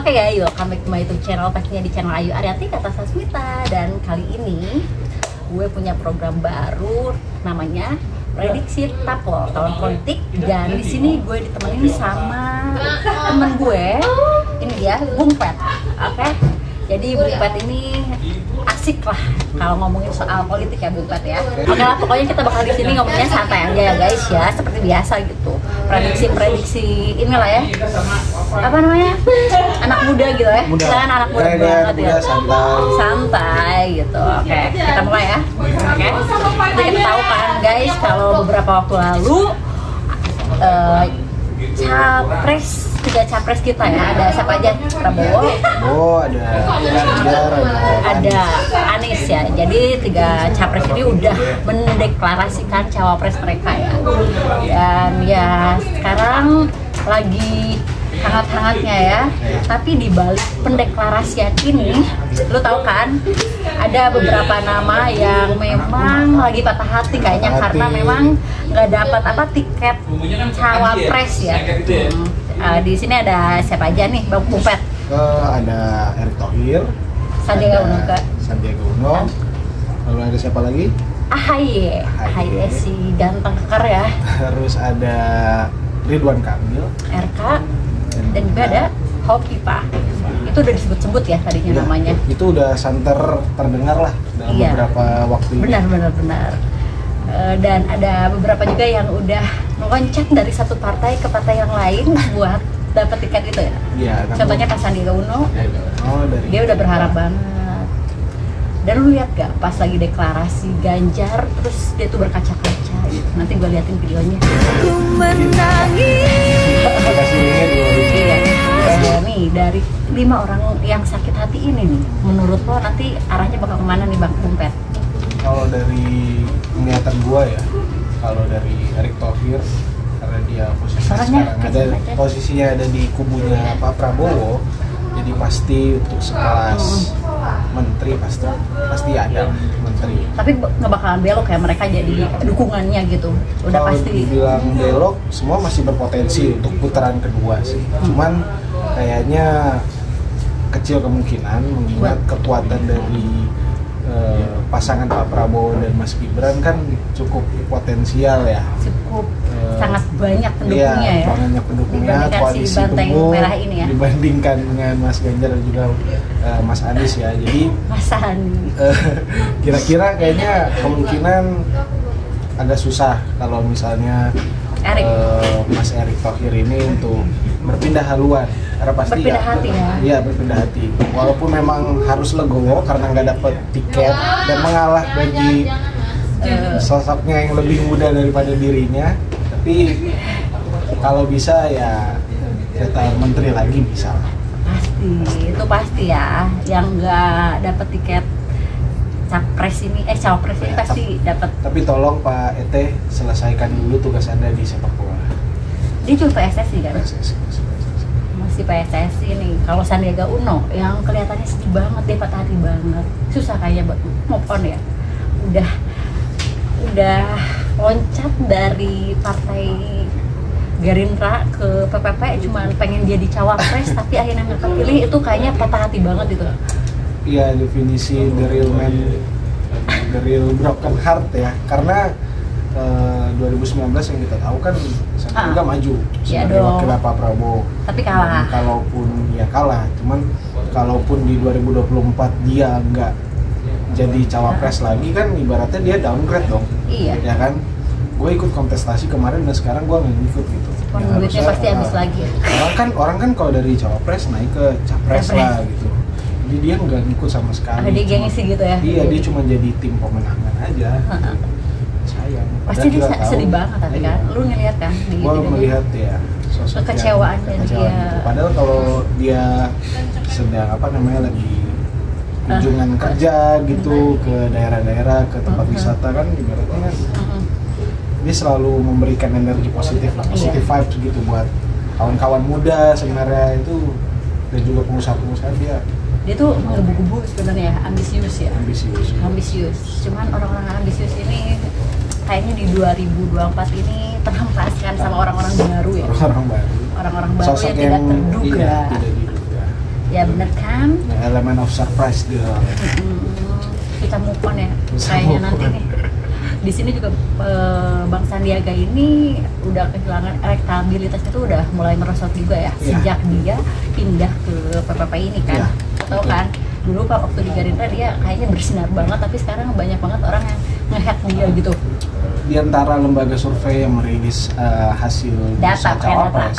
Oke guys, welcome back to my YouTube channel, pastinya di channel Ayu Aryati Kata Sasmita. Dan kali ini gue punya program baru namanya Prediksi Tapol Tahun Politik. Dan di sini gue ditemenin sama temen gue, ini dia Bung Pet. Oke, jadi Bung Pet ini asik lah kalau ngomongin soal politik ya Bung Pet ya. Oke lah, pokoknya kita bakal di sini ngomongnya santai aja ya guys ya, seperti biasa gitu. Prediksi inilah ya, apa namanya, anak muda gitu ya. Kita kan anak muda banget ya, santai gitu. Oke, kita mulai ya. Oke, jadi kita tahu kan guys, kalau beberapa waktu lalu tiga capres kita ya, ada siapa aja? Prabowo, ada Anies ya. Jadi tiga capres ini udah mendeklarasikan cawapres mereka ya. Dan ya sekarang lagi hangat-hangatnya ya. Tapi di balik pendeklarasian ini, lu tahu kan, ada beberapa nama yang memang lagi patah hati kayaknya karena memang nggak dapat tiket cawapres ya. Di sini ada siapa aja nih, Bang Pet? Ada Erick Thohir, Sandiaga Uno, lalu ada siapa lagi? AHY si ganteng kekar ya. Terus ada Ridwan Kamil, RK, dan juga ada Hopipa. Itu udah disebut-sebut ya tadinya namanya. Itu udah santer terdengar lah dalam beberapa waktu ini. Benar. Dan ada beberapa juga yang udah meloncat dari satu partai ke partai yang lain buat dapat tiket itu ya. Iya. Contohnya Pak Sandiaga Uno, dia udah berharap banget. Dan lu lihat gak pas lagi deklarasi Ganjar, terus dia tuh berkaca-kaca gitu. Nanti gue liatin videonya. Ku menangis. Iya. Nih dari 5 orang yang sakit hati ini nih, menurut lo nanti arahnya bakal kemana nih Bang Pet? Kalau dari penglihatan gua ya, kalau dari Erick Thohir, karena dia posisinya ada di kubunya Pak Prabowo, jadi pasti untuk sekelas menteri pasti ada menteri. Tapi nggak bakalan belok ya mereka jadi dukungannya gitu, udah kalau pasti. Dibilang belok, semua masih berpotensi untuk putaran kedua sih. Cuman kayaknya kecil kemungkinan mengingat kekuatan dari pasangan Pak Prabowo dan Mas Gibran kan cukup potensial ya. Cukup sangat banyak pendukungnya ya. Banyak pendukungnya, koalisi Banteng Merah ini ya. Dibandingkan dengan Mas Ganjar dan juga Mas Anies ya. Jadi Mas Anies. Kira-kira kayaknya kemungkinan agak susah kalau misalnya Mas Erick Thohir ini untuk berpindah haluan, karena pasti berpindah hati ya. Iya, berpindah hati. Walaupun memang harus legowo karena nggak dapet tiket dan mengalah bagi sosoknya yang lebih muda daripada dirinya, tapi kalau bisa ya jatah menteri lagi bisa. Pasti, itu pasti ya. Yang nggak dapet tiket cawapres ini pasti dapat. Tapi tolong Pak Ete selesaikan dulu tugas Anda di sepak bola. Dia cuma PSSI kan? Masih PSSI nih. Kalau Sandiaga Uno yang kelihatannya sedih banget, dia patah hati banget. Susah kayaknya buat move on ya. Udah loncat dari partai Gerindra ke PPP cuman pengen jadi cawapres tapi akhirnya nggak kepilih, itu kayaknya patah hati banget itu. Iya, definisi the real broken heart ya, karena 2019 yang kita tahu kan Sandiaga maju sebagai wakil Pak Prabowo, tapi kalah. Cuman kalaupun di 2024 dia nggak jadi cawapres lagi kan ibaratnya dia downgrade dong. Iya. Ya kan, gue ikut kontestasi kemarin dan sekarang gue nggak ikut gitu. Duitnya pasti habis lagi. Orang kan kalau dari cawapres naik ke capres lah gitu. Jadi dia nggak ngikut sama sekali. Dia gengsi gitu ya? Iya, dia cuma jadi tim pemenangan aja. Sayang. Pasti dia sedih banget tapi kan, lu ngeliat kan? Gua melihat ya sosok kekecewaannya dia. Padahal kalau dia sedang lagi kunjungan kerja gitu ke daerah-daerah, ke tempat wisata kan ibaratnya kan dia selalu memberikan energi positif lah, positif vibes gitu buat kawan-kawan muda sebenarnya itu, dan juga pengusaha-pengusaha dia tuh menggebu-gebu sebenarnya, ambisius. Cuman orang-orang ambisius ini kayaknya di 2024 ini terhempaskan sama orang-orang baru ya. Orang-orang baru yang tidak terduga. Ya bener kan? Elemen of surprise dia. Kita move on ya, kayaknya nanti nih. Di sini juga Bang Sandiaga ini udah kehilangan elektabilitas, itu udah mulai merosot juga ya, sejak dia pindah ke PPP ini kan. Tahu kan? Dulu Pak waktu di Gerindra dia kayaknya bersinar banget, tapi sekarang banyak banget orang yang nge-hack dia gitu. Di antara lembaga survei yang merilis hasil data cawapres,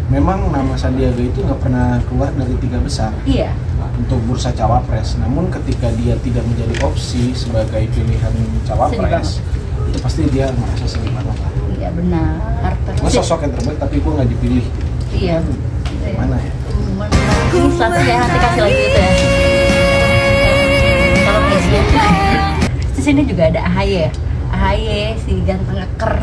memang nama Sandiaga itu nggak pernah keluar dari 3 besar. Iya. Untuk bursa cawapres, namun ketika dia tidak menjadi opsi sebagai pilihan cawapres, itu pasti dia merasa sedih banget lah. Iya benar. Gue sosok yang terbaik tapi gue nggak dipilih. Iya. Gimana ya? Ini selanjutnya ya, nanti kasih lagi itu ya. Kalau presiden di sini juga ada AHY ya. AHY si ganteng ngeker.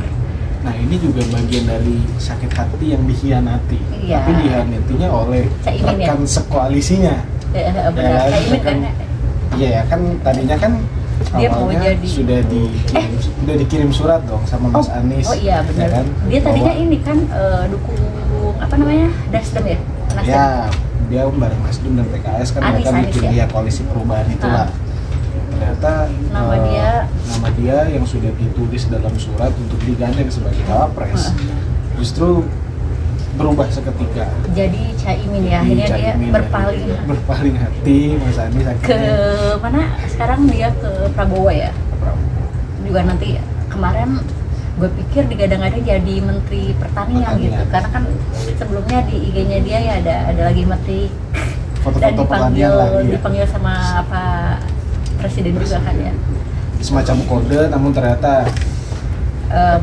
Nah ini juga bagian dari sakit hati yang dikhianati. Iya. Tapi dikhianatinya oleh rekan sekoalisinya. Benar, Caimin kan? Iya ya kan tadinya kan dia mau jadi sudah dikirim surat dong sama Mas Anies. Oh iya benar. Ya kan? Dia tadinya ini kan dukung apa namanya Nasdem ya? Nasdem. Ya dia bareng Nasdem dan PKS kan mereka bikin ya koalisi perubahan itulah. Ternyata nama dia yang sudah ditulis dalam surat untuk digandeng sebagai cawapres justru berubah seketika. Jadi Caimin ya, akhirnya dia berpaling hati Mas Anies ke mana? Sekarang dia ke Prabowo ya. Juga nanti kemarin gue pikir digadang-gadang jadi Menteri Pertanian gitu, karena kan sebelumnya di IG-nya dia ya ada lagi Menteri dan dipanggil sama Pak Presiden juga kan ya. Semacam kode, namun ternyata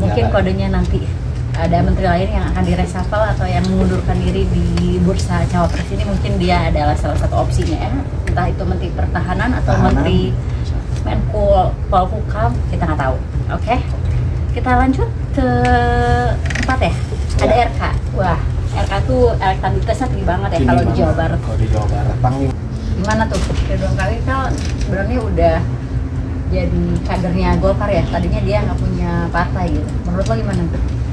mungkin kodenya nanti ada menteri lain yang akan direshuffle atau yang mengundurkan diri di bursa cawapres ini, mungkin dia adalah salah satu opsinya ya. Entah itu Menteri Pertahanan atau Menteri Menko Polhukam, kita nggak tahu. Oke. Kita lanjut ke 4 ya. Ada RK. Wah, RK tuh elektabilitasnya tinggi banget ya kalau di Jawa Barat. Kalau di Jawa Barat, gimana tuh? Ridwan Kamil kan sebenarnya udah jadi kadernya Golkar ya. Tadinya dia nggak punya partai gitu. Menurut lo gimana?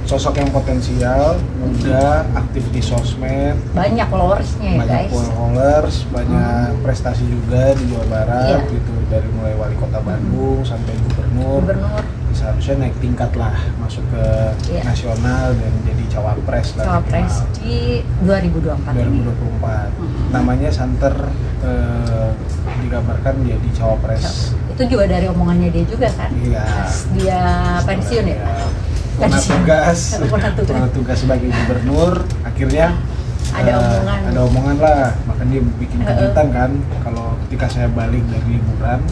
Sosok yang potensial, muda, aktif di sosmed, banyak followersnya ya guys. Banyak followers, banyak prestasi juga di Jawa Barat gitu, dari mulai wali kota Bandung sampai gubernur. Seharusnya naik tingkat lah, masuk ke nasional dan jadi cawapres lah. Cawapres di 2024. Namanya santer digambarkan jadi cawapres. Itu juga dari omongannya dia juga kan? Iya. Dia pensiun ya? Pernah tugas sebagai gubernur, akhirnya ada omongan lah, makanya dia bikin kejutan kan kalau ketika saya balik dari liburan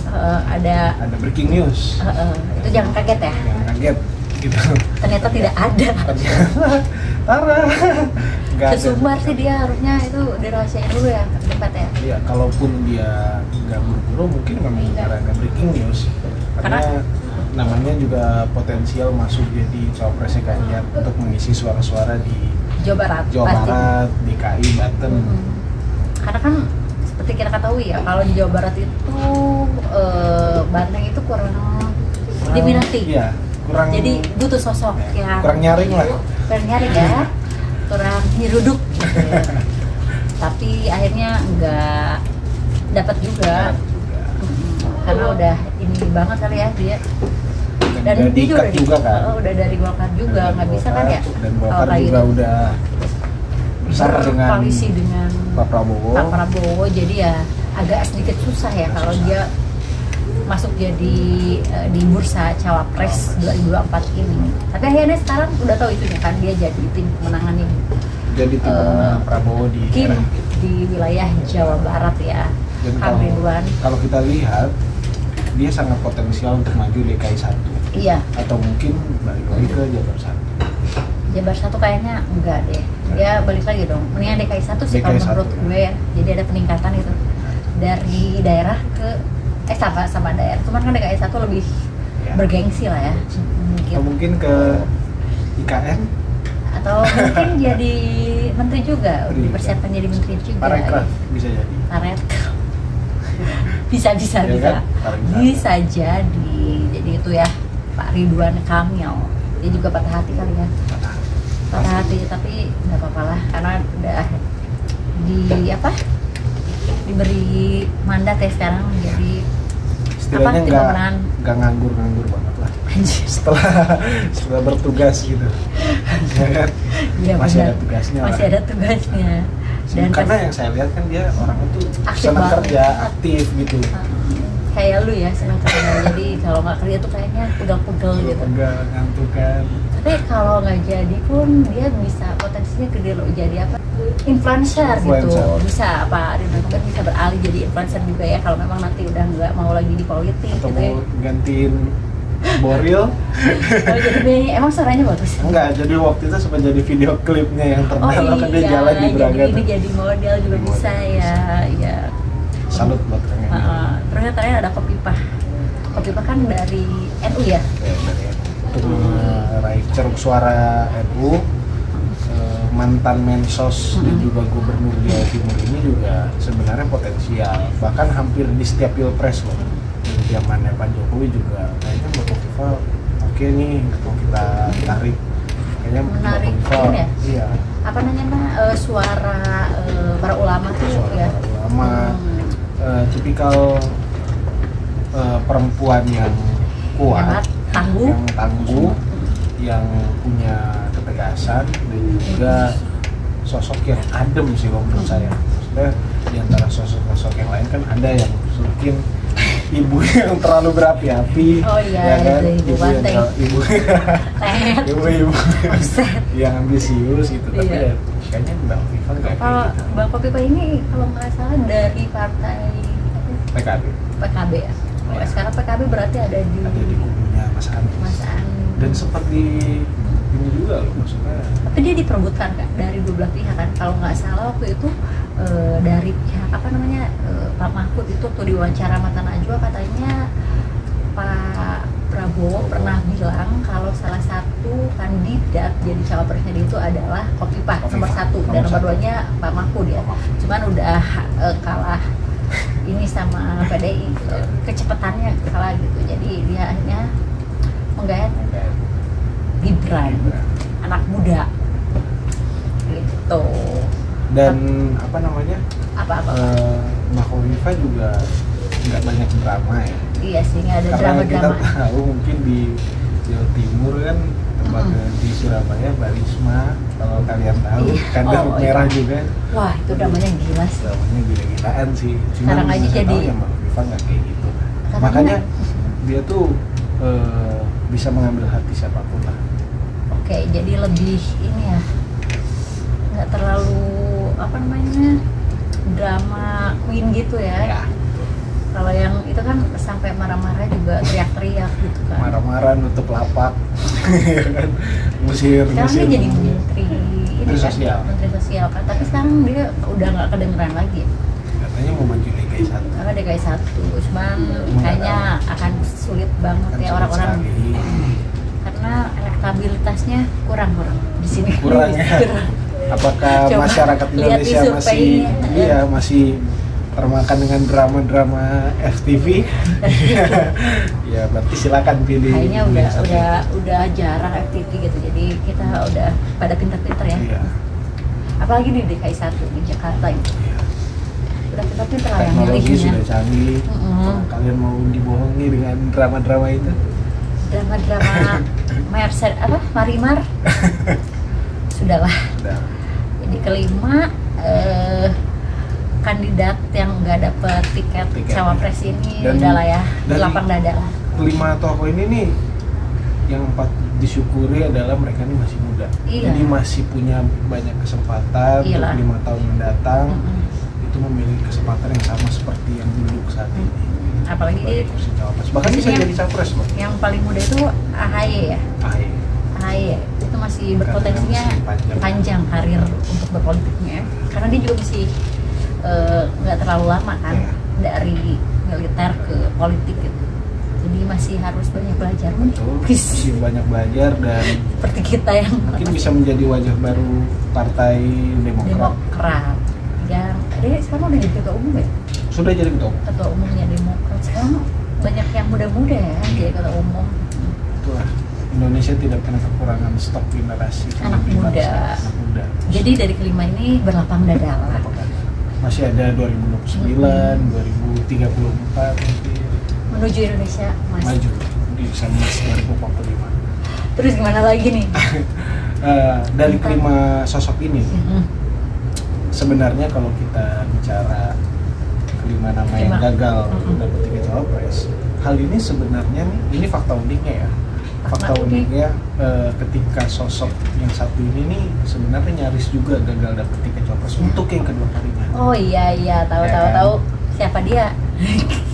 ada breaking news. Itu jangan kaget ya? Jangan kaget gitu. Ternyata tidak ada. Parah. Sesumbar sih dia harusnya itu dirahasiain dulu ya, tempat ya. Iya, kalaupun dia nggak buru-buru mungkin memang karena breaking news. Karena namanya juga potensial masuk jadi cawapresnya Ganjar untuk mengisi suara-suara di Jawa Barat, DKI, Banten. Karena kan seperti kita ketahui ya, kalau di Jawa Barat itu Banten itu kurang diminati. Iya, kurang. Jadi butuh sosok yang kurang nyaring lah. Kurang nyaring ya, kurang nyeruduk. Tapi akhirnya nggak dapat juga. Karena udah ini banget kali ya dia. Dan dia udah dari Golkar juga, nggak bisa kan ya? Dan Golkar juga udah bersama dengan koalisi dengan Pak Prabowo, jadi ya agak sedikit susah ya kalau dia masuk jadi di bursa cawapres 2024 ini. Tapi akhirnya sekarang udah tahu itunya kan, dia jadi tim pemenangan ini. Jadi tim pemenangan Prabowo di wilayah Jawa Barat ya. Kalau kita lihat dia sangat potensial untuk maju DKI 1. Iya. Atau mungkin balik lagi ke Jabar 1. Jabar 1 kayaknya enggak deh. Dia balik lagi dong. Mendingan DKI 1 sih kalau menurut gue ya. Jadi ada peningkatan itu dari daerah ke sama daerah. Cuman kan DKI 1 lebih bergengsi lah ya. Atau mungkin ke IKN atau mungkin jadi menteri juga, dipersiapkan jadi menteri juga. Parekraf bisa jadi. Parekraf. bisa jadi. Jadi itu ya Pak Ridwan Kamil. Dia juga patah hati kali ya. Patah hati tapi nggak apa-apa lah karena udah diberi mandat ya sekarang menjadi istilahnya nggak nganggur banget lah setelah bertugas gitu ya kan? Ya, masih ada tugasnya dan karena yang saya lihat kan dia orang itu senang kerja aktif gitu kayak lu ya senang kerja jadi kalau nggak kerja tuh kayaknya pegel-pegel gitu ngantuk kan. Tapi kalau nggak jadi pun dia bisa potensinya gede lo jadi apa influencer gitu bisa apa kan bisa beralih jadi influencer juga ya kalau memang nanti udah nggak mau lagi di politik atau gitu mau gantiin Boril. Oh jadi Benny, emang suaranya bagus? Enggak, jadi waktu itu sempat jadi video klipnya yang terkenal kan dia jalan di Braga. Jadi ini jadi model juga bisa ya. Salut buat Kang Emil. Terus terakhir ada Kopipah. Kopipah kan dari NU ya? Dari NU. Raih ceruk suara NU, mantan Mensos dan juga Gubernur Jawa Timur ini juga sebenarnya potensial. Bahkan hampir di setiap pilpres loh. Zamannya Pak Jokowi juga kayaknya Mbak Kofifa oke nih kalau kita tarik kayaknya menarik ya? Iya. Apa namanya suara para ulama tuh suara ya para ulama tipikal perempuan yang kuat yang tangguh yang punya ketegasan dan juga sosok yang adem sih kalau menurut saya. Maksudnya di antara sosok-sosok yang lain kan ada yang mungkin ibu yang terlalu berapi-api, ya kan? Ibu yang ambisius gitu, tapi ya, kayaknya Mbak Kofifa nggak kayak gitu. Mbak Kofifa ini kalau nggak salah dari partai PKB ya. Sekarang PKB berarti ada di kubunya Mas Anies. Dan sempat di ini juga loh maksudnya. Tapi dia diperebutkan kan dari dua belah pihak kan. Kalau nggak salah waktu itu dari pihak apa namanya Pak Mahfud itu tuh diwawancara Mata Najwa katanya Pak Prabowo pernah bilang kalau salah satu kandidat jadi cawapresnya dia itu adalah Kopifah nomor satu dan nomor 2-nya Pak Mahfud ya. Cuman udah kalah ini sama PDI kecepatannya kalah gitu. Jadi dia akhirnya menggayat Gibran, anak muda gitu. Dan apa namanya? Mbak Kofifa juga nggak banyak drama ya. Iya sih, nggak ada drama. Karena kita tahu mungkin di Jawa Timur kan lembaga di Surabaya Mbak Risma, kalau kalian tahu kandang merah juga. Wah itu dramanya gila sih. Dramanya gila-gilaan sih. Cuma sekarang aja jadi ya Mbak Kofifa nggak kayak gitu. Makanya dia tuh bisa mengambil hati siapapun lah. Oke, jadi lebih ini ya, nggak terlalu apa namanya drama queen gitu ya. Kalau yang itu kan sampai marah-marah juga teriak-teriak gitu kan. Marah-marah nutup lapak, kan? Musir. Sekarang dia jadi menteri sosial. Menteri sosial kan, tapi sekarang dia udah nggak kedengeran lagi. Katanya mau maju DKI 1. Karena DKI 1, cuman kayaknya akan sulit banget ya orang-orang. Karena elektabilitasnya kurang di sini. Kurang ya. Apakah coba masyarakat Indonesia masih termakan dengan drama-drama FTV? Ya berarti silakan pilih. Kayaknya udah jarang FTV gitu. Jadi kita udah pada pintar-pintar ya. Iya. Apalagi di DKI 1 di Jakarta itu. Udah pintar-pintar lah yang milihnya. Teknologi sudah canggih. Kalian mau dibohongi dengan drama-drama itu? Drama-drama Marimar. Sudahlah. Jadi kelima kandidat yang nggak dapet tiket cawapres ini udahlah ya lapang dada lah. Kelima tokoh ini nih yang disyukuri adalah mereka ini masih muda. Jadi masih punya banyak kesempatan untuk 5 tahun mendatang. Itu memiliki kesempatan yang sama seperti yang duduk saat ini. Apalagi bahkan bisa jadi capres loh. Yang paling muda itu AHY ya. AHY itu masih berpotensinya panjang karir untuk berpolitiknya karena dia juga masih nggak terlalu lama kan dari militer ke politik gitu. Jadi masih harus banyak belajar. Masih banyak belajar dan seperti kita yang mungkin bisa menjadi wajah baru Partai Demokrat. Yang dia sekarang udah jadi ketua umum ya? Sudah jadi ketua umumnya Demokrat. Sekarang banyak yang muda-muda ya jadi ketua umum. Itulah Indonesia tidak pernah kekurangan stok generasi anak muda. Jadi dari kelima ini berlapang dada lah. masih ada 2029, 2034 nanti menuju Indonesia Mas. maju di Mas 2045. Terus gimana lagi nih? Dari kelima sosok ini, sebenarnya kalau kita bicara kelima nama yang gagal dapat tiket cawapres, hal ini sebenarnya nih, ini fakta uniknya ya. Fakta uniknya ketika sosok yang satu ini nih sebenarnya nyaris juga gagal dapat tiket cawapres untuk yang kedua kalinya. Oh iya, tahu. Siapa dia?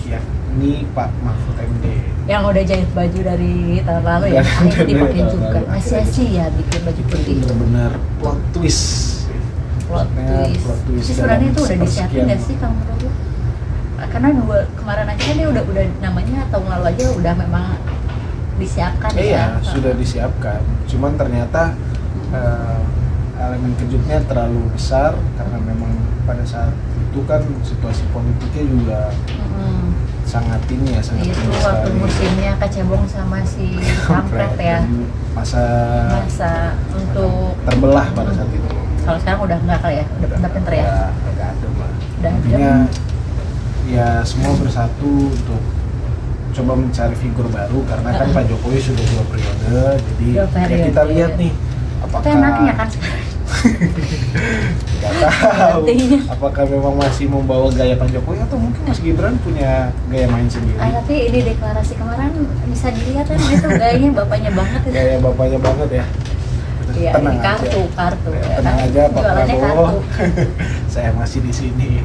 Ya, ini Pak Mahfud MD. Yang udah jahit baju dari tahun lalu ya, akhirnya dipakai juga. Masih ya bikin baju putih. Benar-benar plot twist. Plot twist. Sebenarnya itu udah disiapin nggak sih Kang menurut? Karena kemarin aja kan dia udah namanya tahun lalu aja udah memang disiapkan ya. Iya, sudah disiapkan. Cuman ternyata elemen kejutnya terlalu besar karena memang pada saat itu kan situasi politiknya juga sangat ini ya, sangat itu waktu musimnya kecebong sama si kampret ya. Masa untuk terbelah pada saat itu. Kalau sekarang udah enggak kali ya, udah pinter ya. Udah adem lah. Udah intinya ya semua bersatu untuk coba mencari figur baru karena kan Pak Jokowi sudah 2 periode, jadi ya kita lihat nih apakah enaknya kan nggak tahu apakah memang masih membawa gaya Pak Jokowi atau mungkin Mas Gibran punya gaya main sendiri. Tapi ini deklarasi kemarin bisa dilihat kan itu gayanya bapaknya banget itu. Gaya bapaknya banget ya. Iya, tenang kartu ya, tenang aja Pak Prabowo. Saya masih di sini.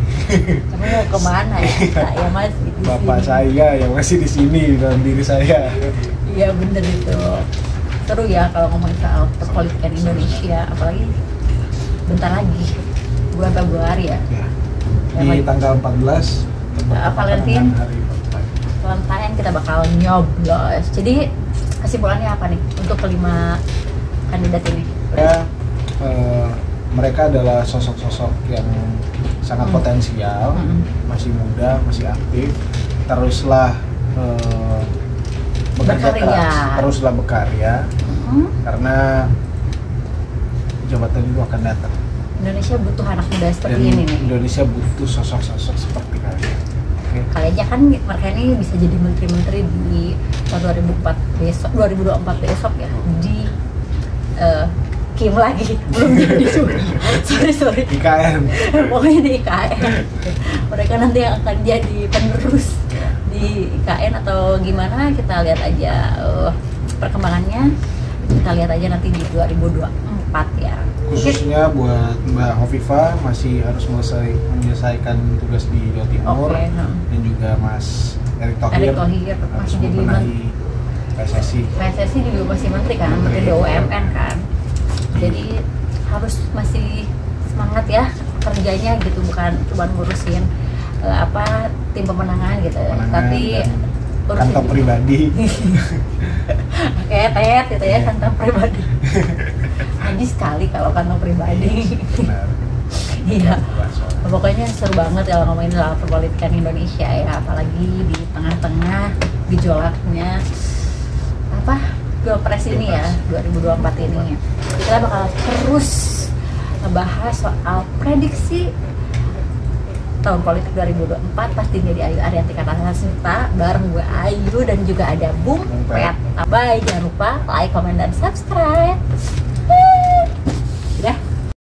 Kamu mau kemana ya? Saya masih di Bapak sini. saya yang masih di sini dalam diri saya. Iya bener itu. Seru ya kalau ngomongin soal perpolitikan Indonesia, apalagi bentar lagi bulan Februari ya. Di tanggal 14 Valentine kita bakal nyoblos. Jadi kesimpulannya apa nih untuk kelima kandidat ini? Ya, mereka adalah sosok-sosok yang sangat potensial, masih muda, masih aktif. Teruslah bekerja keras, teruslah berkarya, karena jabatan itu akan datang. Indonesia butuh anak muda seperti ini nih. Indonesia butuh sosok-sosok seperti kalian. Okay. Kali aja kan mereka ini bisa jadi menteri-menteri di tahun 2024 besok ya, di Kim lagi belum jadi juga. sorry IKN. Pokoknya di IKN mereka nanti yang akan jadi penerus di IKN atau gimana, kita lihat aja perkembangannya, kita lihat aja nanti di 2024 ya. Khususnya buat Mbak Hovifah masih harus menyelesaikan tugas di Jawa Timur, dan juga Mas Erick Thohir masih jadi menteri PSSI juga masih menteri kan, menteri BUMN kan. Jadi harus masih semangat ya kerjanya gitu, bukan cuma ngurusin tim pemenangan gitu, tapi kantong pribadi. Tet gitu ya, kantong pribadi. Habis sekali kalau kantong pribadi. Benar. Iya. Pokoknya seru banget ya ngomongin soal perpolitikan Indonesia ya, apalagi di tengah-tengah gejolaknya Pilpres ini ya, 2024 ini. Kita bakal terus ngebahas soal prediksi tahun politik 2024 pastinya di Ayu Arianti Kartasasmita bareng gue Ayu dan juga ada Bung Pet. Bye, jangan lupa like, comment, dan subscribe.